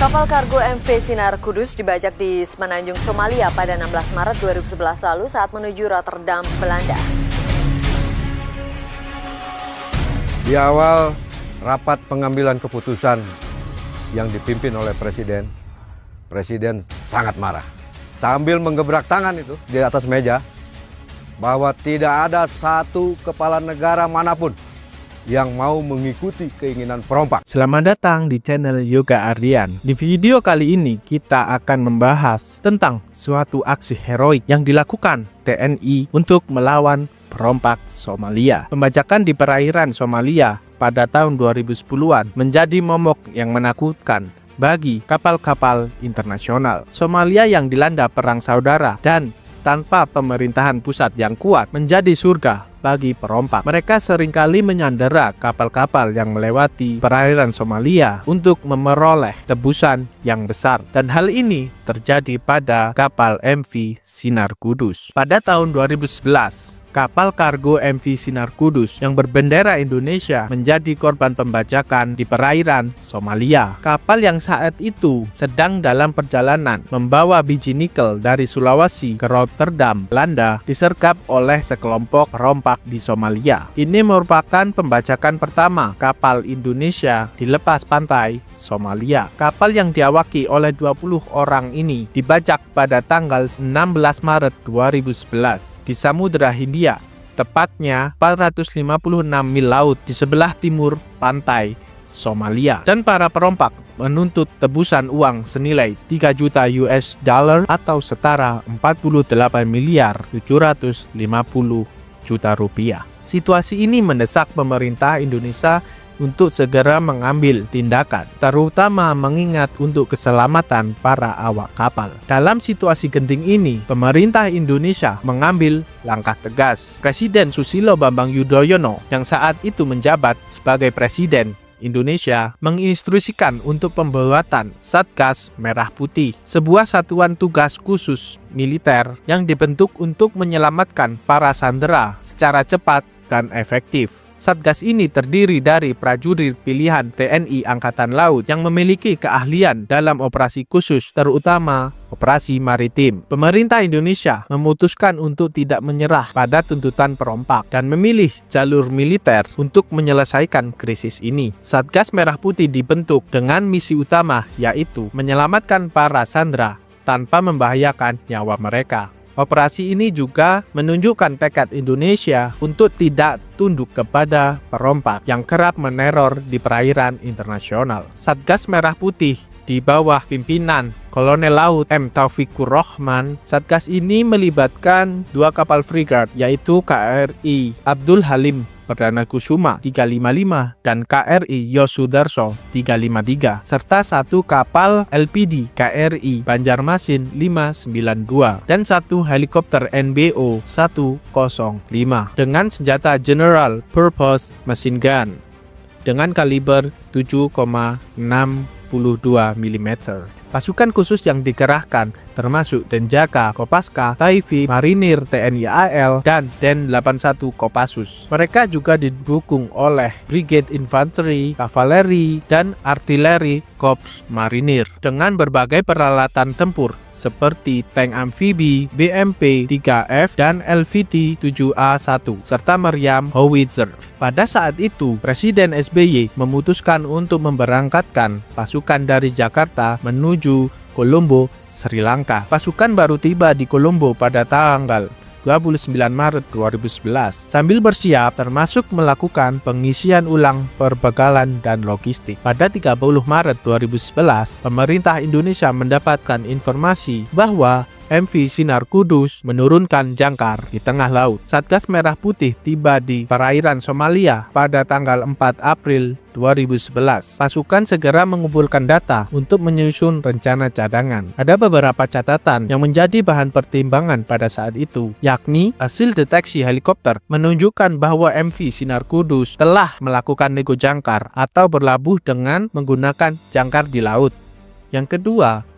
Kapal kargo MV Sinar Kudus dibajak di Semenanjung, Somalia pada 16 Maret 2011 lalu saat menuju Rotterdam, Belanda. Di awal rapat pengambilan keputusan yang dipimpin oleh Presiden sangat marah. Sambil menggebrak tangan itu di atas meja, bahwa tidak ada satu kepala negara manapun yang mau mengikuti keinginan perompak. Selamat datang di channel Yoga Ardian. Di video kali ini kita akan membahas tentang suatu aksi heroik yang dilakukan TNI untuk melawan perompak Somalia. Pembajakan di perairan Somalia pada tahun 2010-an menjadi momok yang menakutkan bagi kapal-kapal internasional. Somalia yang dilanda perang saudara dan tanpa pemerintahan pusat yang kuat menjadi surga bagi perompak. Mereka seringkali menyandera kapal-kapal yang melewati perairan Somalia untuk memperoleh tebusan yang besar. Dan hal ini terjadi pada kapal MV Sinar Kudus. Pada tahun 2011, kapal kargo MV Sinar Kudus yang berbendera Indonesia menjadi korban pembajakan di perairan Somalia. Kapal yang saat itu sedang dalam perjalanan membawa biji nikel dari Sulawesi ke Rotterdam, Belanda, disergap oleh sekelompok perompak di Somalia. Ini merupakan pembajakan pertama kapal Indonesia di lepas pantai Somalia. Kapal yang diawaki oleh 20 orang ini dibajak pada tanggal 16 Maret 2011 di Samudra Hindia, tepatnya 456 mil laut di sebelah timur pantai Somalia. Dan para perompak menuntut tebusan uang senilai 3 juta US dollar atau setara 48 miliar 750 juta rupiah. Situasi ini mendesak pemerintah Indonesia untuk segera mengambil tindakan, terutama mengingat untuk keselamatan para awak kapal. Dalam situasi genting ini, pemerintah Indonesia mengambil langkah tegas. Presiden Susilo Bambang Yudhoyono yang saat itu menjabat sebagai Presiden Indonesia menginstruksikan untuk pembuatan Satgas Merah Putih, sebuah satuan tugas khusus militer yang dibentuk untuk menyelamatkan para sandera secara cepat dan efektif. Satgas ini terdiri dari prajurit pilihan TNI Angkatan Laut yang memiliki keahlian dalam operasi khusus, terutama operasi maritim. Pemerintah Indonesia memutuskan untuk tidak menyerah pada tuntutan perompak dan memilih jalur militer untuk menyelesaikan krisis ini. Satgas Merah Putih dibentuk dengan misi utama, yaitu menyelamatkan para sandera tanpa membahayakan nyawa mereka. Operasi ini juga menunjukkan tekad Indonesia untuk tidak tunduk kepada perompak yang kerap meneror di perairan internasional. Satgas Merah Putih di bawah pimpinan Kolonel Laut M. Taufikur Rahman, Satgas ini melibatkan 2 kapal frigat, yaitu KRI Abdul Halim Perdana Kusuma 355 dan KRI Yosudarso 353 serta 1 kapal LPD KRI Banjarmasin 592 dan 1 helikopter NBO 105 dengan senjata General Purpose Machine Gun dengan kaliber 7,62 mm. Pasukan khusus yang dikerahkan termasuk Denjaka, Kopaska, Taifi, Marinir, TNI AL, dan Den 81 Kopassus. Mereka juga didukung oleh Brigade Infanteri, Kavaleri, dan Artileri Korps Marinir dengan berbagai peralatan tempur seperti tank amfibi, BMP-3F, dan LVT-7A1, serta meriam howitzer. Pada saat itu, Presiden SBY memutuskan untuk memberangkatkan pasukan dari Jakarta menuju Colombo, Sri Lanka. Pasukan baru tiba di Colombo pada tanggal 29 Maret 2011 sambil bersiap termasuk melakukan pengisian ulang perbekalan dan logistik. Pada 30 Maret 2011, pemerintah Indonesia mendapatkan informasi bahwa MV Sinar Kudus menurunkan jangkar di tengah laut. Satgas Merah Putih tiba di perairan Somalia pada tanggal 4 April 2011. Pasukan segera mengumpulkan data untuk menyusun rencana cadangan. Ada beberapa catatan yang menjadi bahan pertimbangan pada saat itu, yakni hasil deteksi helikopter menunjukkan bahwa MV Sinar Kudus telah melakukan nego jangkar atau berlabuh dengan menggunakan jangkar di laut. Yang kedua,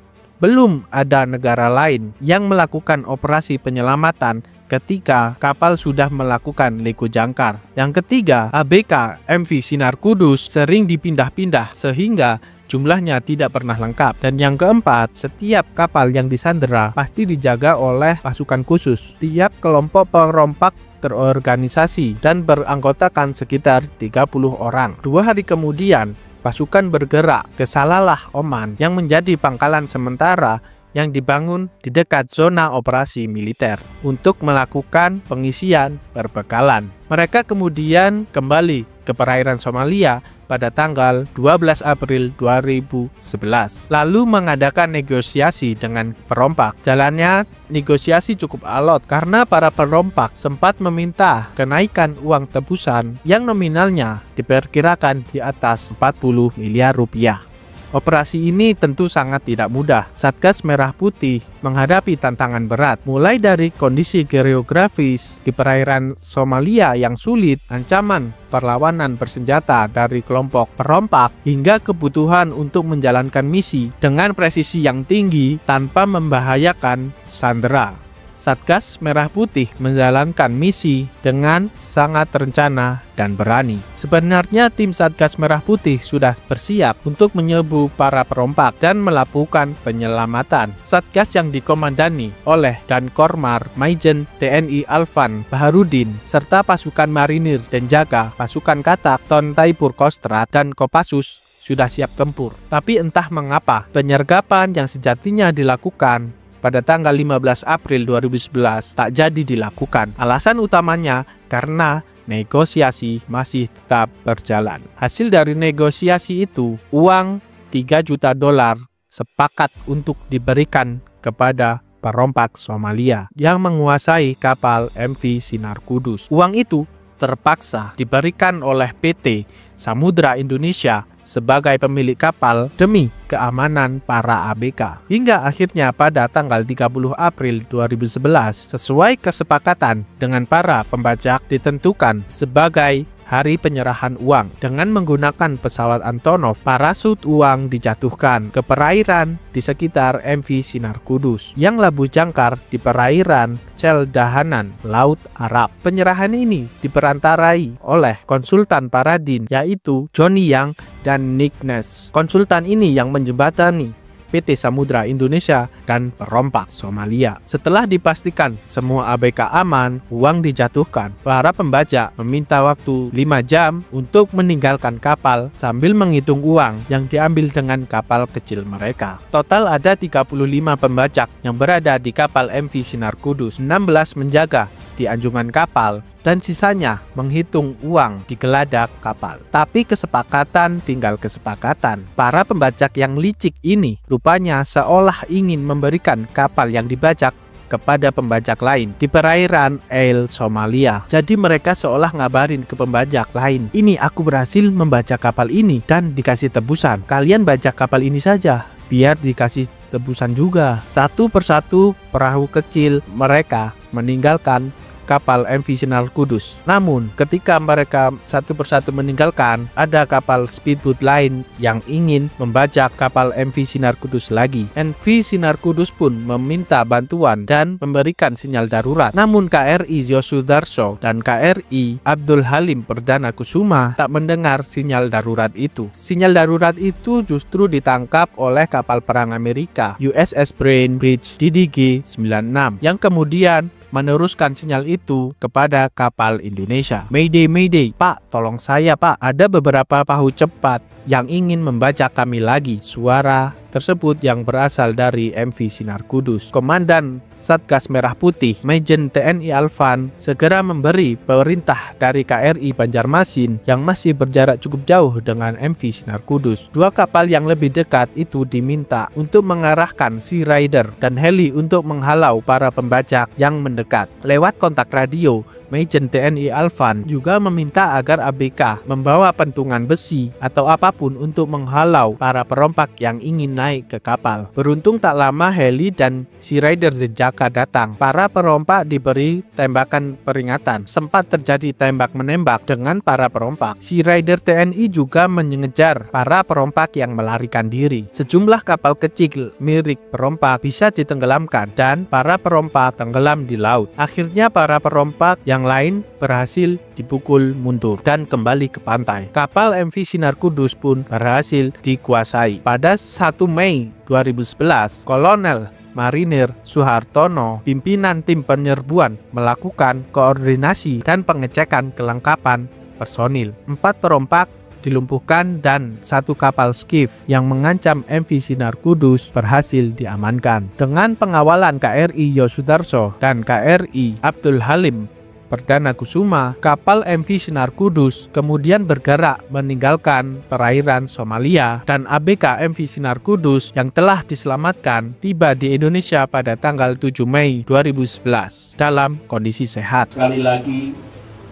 belum ada negara lain yang melakukan operasi penyelamatan ketika kapal sudah melakukan lego jangkar. Yang ketiga, ABK MV Sinar Kudus sering dipindah-pindah sehingga jumlahnya tidak pernah lengkap. Dan yang keempat, setiap kapal yang disandera pasti dijaga oleh pasukan khusus. Tiap kelompok perompak terorganisasi dan beranggotakan sekitar 30 orang. 2 hari kemudian, pasukan bergerak ke Salalah, Oman yang menjadi pangkalan sementara yang dibangun di dekat zona operasi militer untuk melakukan pengisian perbekalan. Mereka kemudian kembali ke perairan Somalia pada tanggal 12 April 2011, lalu mengadakan negosiasi dengan perompak. Jalannya negosiasi cukup alot karena para perompak sempat meminta kenaikan uang tebusan yang nominalnya diperkirakan di atas 40 miliar rupiah. Operasi ini tentu sangat tidak mudah. Satgas Merah Putih menghadapi tantangan berat, mulai dari kondisi geografis di perairan Somalia yang sulit, ancaman perlawanan bersenjata dari kelompok perompak, hingga kebutuhan untuk menjalankan misi dengan presisi yang tinggi tanpa membahayakan sandera. Satgas Merah Putih menjalankan misi dengan sangat terencana dan berani. Sebenarnya tim Satgas Merah Putih sudah bersiap untuk menyerbu para perompak dan melakukan penyelamatan. Satgas yang dikomandani oleh Dan Kormar, Maijen TNI Alvan Baharudin, serta pasukan marinir dan jaga pasukan Katak, Tontaipur Kostrat, dan Kopassus sudah siap tempur. Tapi entah mengapa, penyergapan yang sejatinya dilakukan pada tanggal 15 April 2011 tak jadi dilakukan. Alasan utamanya karena negosiasi masih tetap berjalan. Hasil dari negosiasi itu, uang 3 juta dolar sepakat untuk diberikan kepada perompak Somalia yang menguasai kapal MV Sinar Kudus. Uang itu terpaksa diberikan oleh PT Samudra Indonesia sebagai pemilik kapal demi keamanan para ABK. Hingga akhirnya pada tanggal 30 April 2011, sesuai kesepakatan dengan para pembajak, ditentukan sebagai hari penyerahan uang. Dengan menggunakan pesawat Antonov, parasut uang dijatuhkan ke perairan di sekitar MV Sinar Kudus yang labuh jangkar di perairan Celdahanan, Laut Arab. Penyerahan ini diperantarai oleh konsultan Paradin, yaitu Johnny Yang dan Nick Ness. Konsultan ini yang menjembatani PT Samudra Indonesia dan perompak Somalia. Setelah dipastikan semua ABK aman, uang dijatuhkan. Para pembajak meminta waktu 5 jam untuk meninggalkan kapal sambil menghitung uang yang diambil dengan kapal kecil mereka. Total ada 35 pembajak yang berada di kapal MV Sinar Kudus, 16 menjaga di anjungan kapal, dan sisanya menghitung uang di geladak kapal. Tapi kesepakatan tinggal kesepakatan. Para pembajak yang licik ini rupanya seolah ingin memberikan kapal yang dibajak kepada pembajak lain di perairan El Somalia. Jadi mereka seolah ngabarin ke pembajak lain, ini aku berhasil membajak kapal ini dan dikasih tebusan. Kalian bajak kapal ini saja, biar dikasih tebusan juga. Satu persatu perahu kecil mereka meninggalkan kapal MV Sinar Kudus. Namun ketika mereka satu persatu meninggalkan, ada kapal speedboat lain yang ingin membajak kapal MV Sinar Kudus lagi. MV Sinar Kudus pun meminta bantuan dan memberikan sinyal darurat. Namun KRI Yosudarso dan KRI Abdul Halim Perdana Kusuma tak mendengar sinyal darurat itu. Sinyal darurat itu justru ditangkap oleh kapal perang Amerika USS Bainbridge DDG-96 yang kemudian meneruskan sinyal itu kepada kapal Indonesia. Mayday, Mayday, Pak, tolong saya Pak, ada beberapa perahu cepat yang ingin membajak kami lagi. Suara tersebut yang berasal dari MV Sinar Kudus. Komandan Satgas Merah Putih, Maijen TNI Alvan, segera memberi perintah dari KRI Banjarmasin yang masih berjarak cukup jauh dengan MV Sinar Kudus. 2 kapal yang lebih dekat itu diminta untuk mengarahkan Sea Rider dan heli untuk menghalau para pembajak yang mendekat. Lewat kontak radio, Maijen TNI Alvan juga meminta agar ABK membawa pentungan besi atau apapun untuk menghalau para perompak yang ingin naik ke kapal. Beruntung tak lama heli dan Sea Raider Denjaka datang. Para perompak diberi tembakan peringatan. Sempat terjadi tembak-menembak dengan para perompak. Sea Raider TNI juga mengejar para perompak yang melarikan diri. Sejumlah kapal kecil milik perompak bisa ditenggelamkan dan para perompak tenggelam di laut. Akhirnya para perompak yang lain berhasil dipukul mundur dan kembali ke pantai. Kapal MV Sinar Kudus pun berhasil dikuasai. Pada 1 Mei 2011, Kolonel Marinir Suhartono, pimpinan tim penyerbuan, melakukan koordinasi dan pengecekan kelengkapan personil. 4 perompak dilumpuhkan dan 1 kapal skiff yang mengancam MV Sinar Kudus berhasil diamankan. Dengan pengawalan KRI Yosudarso dan KRI Abdul Halim Perdana Kusuma, kapal MV Sinar Kudus kemudian bergerak meninggalkan perairan Somalia dan ABK MV Sinar Kudus yang telah diselamatkan tiba di Indonesia pada tanggal 7 Mei 2011 dalam kondisi sehat. Sekali lagi,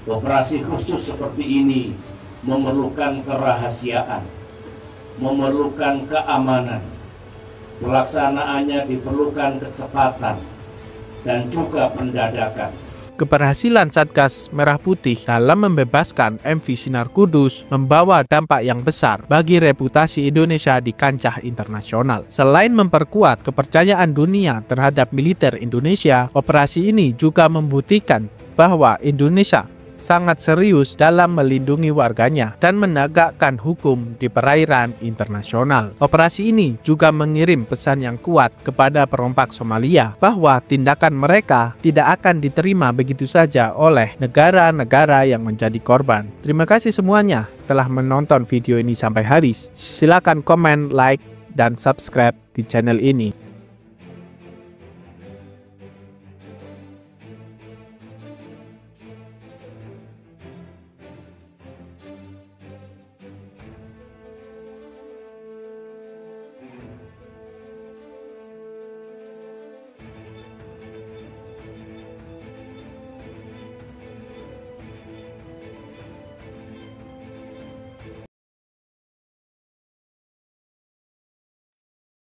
operasi khusus seperti ini memerlukan kerahasiaan, memerlukan keamanan, pelaksanaannya diperlukan kecepatan dan juga pendadakan. Keberhasilan Satgas Merah Putih dalam membebaskan MV Sinar Kudus membawa dampak yang besar bagi reputasi Indonesia di kancah internasional. Selain memperkuat kepercayaan dunia terhadap militer Indonesia, operasi ini juga membuktikan bahwa Indonesia sangat serius dalam melindungi warganya dan menegakkan hukum di perairan internasional. Operasi ini juga mengirim pesan yang kuat kepada perompak Somalia bahwa tindakan mereka tidak akan diterima begitu saja oleh negara-negara yang menjadi korban. Terima kasih semuanya telah menonton video ini sampai habis. Silakan komen, like, dan subscribe di channel ini.